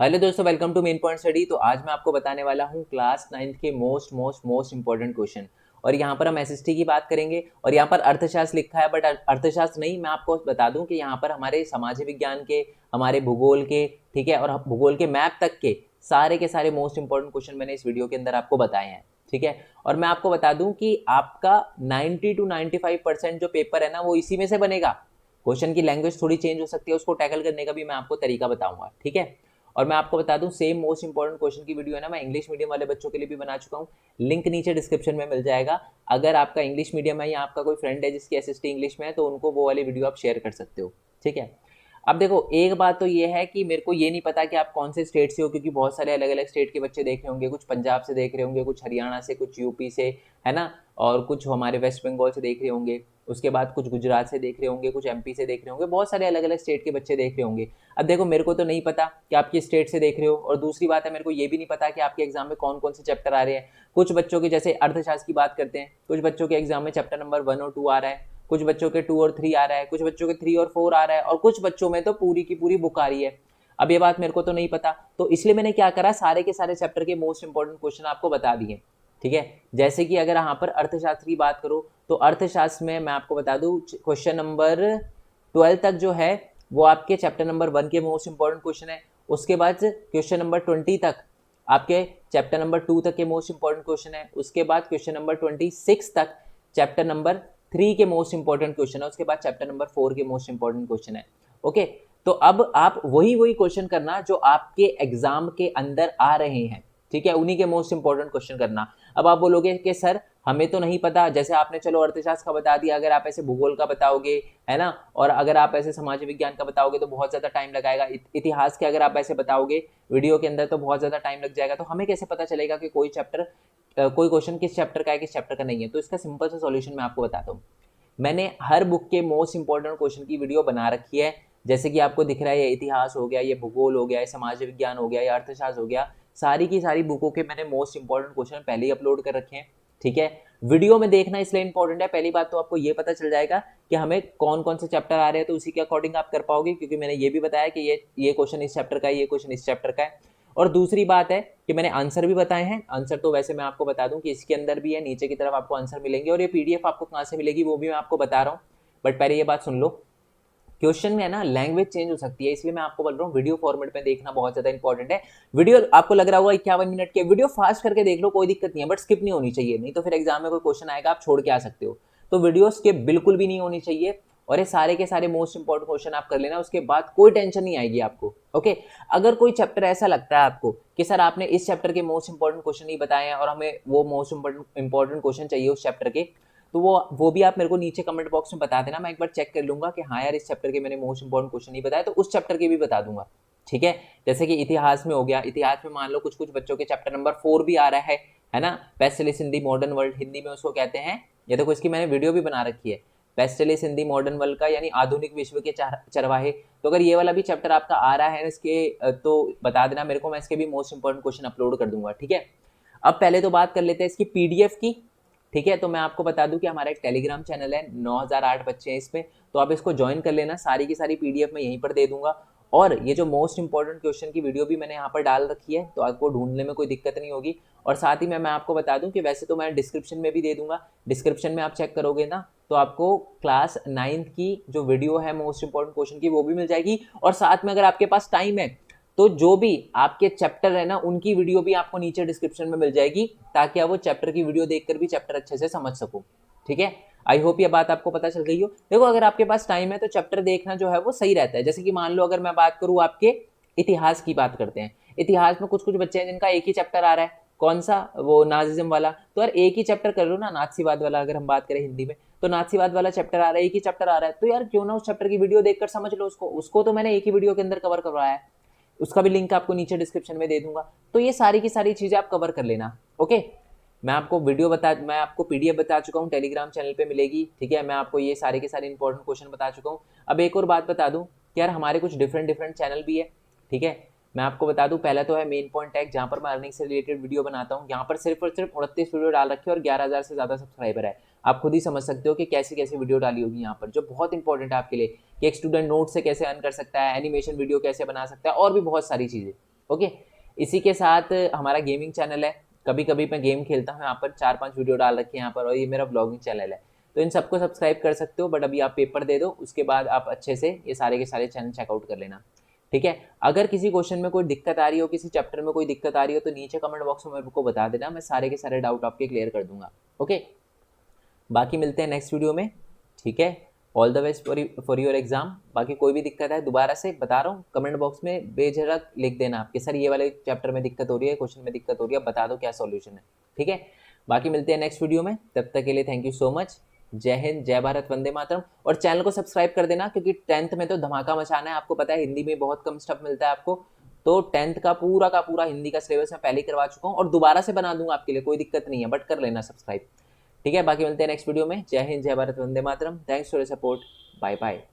Hello दोस्तों, welcome to Main Point Study. तो आज मैं आपको बताने वाला हूँ क्लास 9th के मोस्ट इंपॉर्टेंट क्वेश्चन। और यहाँ पर हम एसएसटी की बात करेंगे और यहाँ पर अर्थशास्त्र लिखा है, बट अर्थशास्त्र नहीं, मैं आपको बता दूं कि यहाँ पर हमारे समाज विज्ञान के, हमारे भूगोल के, ठीक है, और भूगोल के मैप तक के सारे मोस्ट इंपॉर्टेंट क्वेश्चन मैंने इस वीडियो के अंदर आपको बताए हैं। ठीक है, और मैं आपको बता दूं कि आपका 90 to 95% जो पेपर है ना, वो इसी में से बनेगा। क्वेश्चन की लैंग्वेज थोड़ी चेंज हो सकती है, उसको टैकल करने का भी मैं आपको तरीका बताऊंगा। ठीक है, और मैं आपको बता दूं, सेम मोस्ट इंपॉर्टेंट क्वेश्चन की वीडियो है ना, मैं इंग्लिश मीडियम वाले बच्चों के लिए भी बना चुका हूं। लिंक नीचे डिस्क्रिप्शन में मिल जाएगा। अगर आपका इंग्लिश मीडियम है या आपका कोई फ्रेंड है जिसकी एसएसटी इंग्लिश में है, तो उनको वो वाली वीडियो आप शेयर कर सकते हो। ठीक है, अब देखो, एक बात तो ये है कि मेरे को ये नहीं पता कि आप कौन से स्टेट से हो, क्योंकि बहुत सारे अलग अलग स्टेट के बच्चे देख रहे होंगे। कुछ पंजाब से देख रहे होंगे, कुछ हरियाणा से, कुछ यूपी से, है ना, और कुछ हमारे वेस्ट बंगाल से देख रहे होंगे। उसके बाद कुछ गुजरात से देख रहे होंगे, कुछ एमपी से देख रहे होंगे। बहुत सारे अलग अलग स्टेट के बच्चे देख रहे होंगे। अब देखो, मेरे को तो नहीं पता कि आप किस स्टेट से देख रहे हो, और दूसरी बात है, मेरे को ये भी नहीं पता कि आपके एग्जाम में कौन कौन से चैप्टर आ रहे हैं। कुछ बच्चों के, जैसे अर्थशास्त्र की बात करते हैं, कुछ बच्चों के एग्जाम में चैप्टर नंबर 1 और 2 आ रहा है, कुछ बच्चों के 2 और 3 आ रहा है, कुछ बच्चों के 3 और 4 आ रहा है, और कुछ बच्चों में तो पूरी की पूरी बुक आ रही है। अब ये बात मेरे को तो नहीं पता, तो इसलिए मैंने क्या करा, सारे के सारे चैप्टर के मोस्ट इंपॉर्टेंट क्वेश्चन आपको बता दिए। ठीक है, जैसे कि अगर यहाँ पर अर्थशास्त्र की बात करो, तो अर्थशास्त्र में मैं आपको बता दूं, क्वेश्चन नंबर 12 तक जो है वो आपके चैप्टर नंबर 1 के मोस्ट इंपॉर्टेंट क्वेश्चन है। उसके बाद क्वेश्चन नंबर 20 तक आपके चैप्टर नंबर 2 तक के मोस्ट इंपॉर्टेंट क्वेश्चन है। उसके बाद क्वेश्चन नंबर 26 तक चैप्टर नंबर 3 के मोस्ट इंपॉर्टेंट क्वेश्चन है। उसके बाद चैप्टर नंबर 4 के मोस्ट इंपॉर्टेंट क्वेश्चन है। ओके, तो अब आप वही वही क्वेश्चन करना जो आपके एग्जाम के अंदर आ रहे हैं। ठीक है, उन्हीं के मोस्ट इंपॉर्टेंट क्वेश्चन करना। अब आप बोलोगे कि सर हमें तो नहीं पता, जैसे आपने चलो अर्थशास्त्र का बता दिया, अगर आप ऐसे भूगोल का बताओगे, है ना, और अगर आप ऐसे समाज विज्ञान का बताओगे तो बहुत ज्यादा टाइम लगाएगा। इतिहास के अगर आप ऐसे बताओगे वीडियो के अंदर तो बहुत ज्यादा टाइम लग जाएगा। तो हमें कैसे पता चलेगा कि कोई चैप्टर, कोई क्वेश्चन किस चैप्टर का है, किस चैप्टर का नहीं है। तो इसका सिंपल सा सॉल्यूशन मैं आपको बताता हूँ। मैंने हर बुक के मोस्ट इंपॉर्टेंट क्वेश्चन की वीडियो बना रखी है। जैसे कि आपको दिख रहा है, ये इतिहास हो गया, ये भूगोल हो गया, ये समाज विज्ञान हो गया, ये अर्थशास्त्र हो गया। सारी की सारी बुकों के मैंने मोस्ट इंपॉर्टेंट क्वेश्चन पहले ही अपलोड कर रखे हैं। ठीक है, वीडियो में देखना इसलिए इंपॉर्टेंट है, पहली बात तो आपको ये पता चल जाएगा कि हमें कौन कौन से चैप्टर आ रहे हैं, तो उसी के अकॉर्डिंग आप कर पाओगे, क्योंकि मैंने ये भी बताया कि ये क्वेश्चन इस चैप्टर का है, ये क्वेश्चन इस चैप्टर का है। और दूसरी बात है कि मैंने आंसर भी बताए हैं। आंसर तो वैसे मैं आपको बता दूं कि इसके अंदर भी है, नीचे की तरफ आपको आंसर मिलेंगे, और ये पीडीएफ आपको कहाँ से मिलेगी वो भी मैं आपको बता रहा हूँ। बट पहले ये बात सुन लो, क्वेश्चन में है ना लैंग्वेज चेंज हो सकती है, इसलिए मैं आपको बोल रहा हूँ वीडियो फॉर्मेट में देखना बहुत ज्यादा इंपॉर्टेंट है। वीडियो आपको लग रहा होगा 51 मिनट के, वीडियो फास्ट करके देख लो, कोई दिक्कत नहीं है, बट स्किप नहीं होनी चाहिए, नहीं तो फिर एग्जाम में कोई क्वेश्चन आएगा आप छोड़ के आ सकते हो। तो वीडियो स्किप बिल्कुल भी नहीं होनी चाहिए, और ये सारे के सारे मोस्ट इंपॉर्टेंट क्वेश्चन आप कर लेना, उसके बाद कोई टेंशन नहीं आएगी आपको। ओके, अगर कोई चैप्टर ऐसा लगता है आपको कि सर आपने इस चैप्टर के मोस्ट इंपॉर्टेंट क्वेश्चन नहीं बताए हैं और हमें वो मोस्ट इंपॉर्टेंट क्वेश्चन चाहिए उस चैप्टर के, तो वो भी आप मेरे को नीचे कमेंट बॉक्स में बता देना। मैं एक बार चेक कर लूंगा कि हाँ यार, इस चैप्टर के मैंने मोस्ट इंपॉर्टेंट क्वेश्चन नहीं बताया, तो उस चैप्टर के भी बता दूंगा। ठीक है, जैसे कि इतिहास में हो गया, इतिहास में मान लो कुछ कुछ बच्चों के चैप्टर नंबर 4 भी आ रहा है ना, पेस्टिलिस इन दी मॉडर्न वर्ल्ड, हिंदी में उसको कहते हैं। ये देखो, इसकी मैंने वीडियो भी बना रखी है, पेस्टिलिस इन दी मॉडर्न वर्ल्ड का, यानी आधुनिक विश्व के चरवाहे। तो अगर ये वाला भी चैप्टर आपका आ रहा है इसके, तो बता देना मेरे को, मैं इसके भी मोस्ट इंपॉर्टेंट क्वेश्चन अपलोड कर दूंगा। ठीक है, अब पहले तो बात कर लेते हैं इसकी पीडीएफ की। ठीक है, तो मैं आपको बता दूं कि हमारा एक टेलीग्राम चैनल है, 9008 बच्चे हैं इसमें, तो आप इसको ज्वाइन कर लेना। सारी की सारी पीडीएफ मैं यहीं पर दे दूंगा, और ये जो मोस्ट इंपॉर्टेंट क्वेश्चन की वीडियो भी मैंने यहाँ पर डाल रखी है, तो आपको ढूंढने में कोई दिक्कत नहीं होगी। और साथ ही मैं आपको बता दूं कि वैसे तो मैं डिस्क्रिप्शन में भी दे दूंगा, डिस्क्रिप्शन में आप चेक करोगे ना, तो आपको क्लास 9th की जो वीडियो है मोस्ट इंपॉर्टेंट क्वेश्चन की, वो भी मिल जाएगी। और साथ में अगर आपके पास टाइम है तो जो भी आपके चैप्टर है ना, उनकी वीडियो भी आपको नीचे डिस्क्रिप्शन में मिल जाएगी, ताकि आप वो चैप्टर की वीडियो देखकर भी चैप्टर अच्छे से समझ सको। ठीक है, आई होप ये बात आपको पता चल गई हो। देखो, अगर आपके पास टाइम है तो चैप्टर देखना जो है वो सही रहता है। जैसे कि मान लो अगर मैं बात करूं आपके इतिहास की, बात करते हैं, इतिहास में कुछ कुछ बच्चे हैं जिनका एक ही चैप्टर आ रहा है, कौन सा, वो नाजिज्म वाला। तो यार एक ही चैप्टर कर लो ना, नाथसीवाद वाला, अगर हम बात करें हिंदी में, तो नाथसीवाद वाला चैप्टर आ रहा है, एक ही चैप्टर आ रहा है, तो यार क्यों ना उस चैप्टर की वीडियो देखकर समझ लो उसको। उसको तो मैंने एक ही वीडियो के अंदर कवर करवाया है, उसका भी लिंक आपको नीचे डिस्क्रिप्शन में दे दूंगा। तो ये सारी की सारी चीजें आप कवर कर लेना। ओके, मैं आपको पीडीएफ बता चुका हूँ, टेलीग्राम चैनल पे मिलेगी। ठीक है, मैं आपको ये सारे के सारे इंपॉर्टेंट क्वेश्चन बता चुका हूँ। अब एक और बात बता दूं कि यार हमारे कुछ डिफरेंट डिफरेंट चैनल भी है। ठीक है, मैं आपको बता दूं, पहला तो है मेन पॉइंट टैग, जहां पर मैं अर्निंग से रिलेटेड वीडियो बनाता हूँ। यहाँ पर सिर्फ और सिर्फ 29 वीडियो डाल रखे हैं और 11,000 से ज्यादा सब्सक्राइबर है। आप खुद ही समझ सकते हो कि कैसी कैसी वीडियो डाली होगी यहाँ पर, जो बहुत इंपॉर्टेंट है आपके लिए, कि एक स्टूडेंट नोट से कैसे अर्न कर सकता है, एनिमेशन वीडियो कैसे बना सकता है, और भी बहुत सारी चीजें। ओके, इसी के साथ हमारा गेमिंग चैनल है, कभी कभी मैं गेम खेलता हूँ यहाँ पर, 4-5 वीडियो डाल रखे हैं यहाँ पर, और ये मेरा ब्लॉगिंग चैनल है। तो इन सबको सब्सक्राइब कर सकते हो, बट अभी आप पेपर दे दो, उसके बाद आप अच्छे से ये सारे के सारे चैनल चेकआउट कर लेना। ठीक है, अगर किसी क्वेश्चन में कोई दिक्कत आ रही हो, किसी चैप्टर में कोई दिक्कत आ रही हो, तो नीचे कमेंट बॉक्स में मेरे को बता देना, मैं सारे के सारे डाउट आपके क्लियर कर दूंगा। ओके, बाकी मिलते हैं नेक्स्ट वीडियो में। ठीक है, all the best for your exam. बाकी कोई भी दिक्कत है, दोबारा से बता रहा हूँ, कमेंट बॉक्स में बेझिझक लिख देना आपके सर ये वाले चैप्टर में दिक्कत हो रही है, क्वेश्चन में दिक्कत हो रही है, बता दो क्या सॉल्यूशन है। ठीक है, बाकी मिलते हैं नेक्स्ट वीडियो में, तब तक के लिए थैंक यू सो मच। जय हिंद, जय भारत, वंदे मातरम। और चैनल को सब्सक्राइब कर देना, क्योंकि 10th में तो धमाका मचाना है, आपको पता है हिंदी में बहुत कम स्टफ मिलता है आपको। तो 10th का पूरा हिंदी का सिलेबस मैं पहले ही करवा चुका हूँ, और दोबारा से बना दूंगा आपके लिए, कोई दिक्कत नहीं है, बट कर लेना सब्सक्राइब। ठीक है, बाकी मिलते हैं नेक्स्ट वीडियो में। जय हिंद, जय भारत, वंदे मातरम। Thanks for your support, bye bye.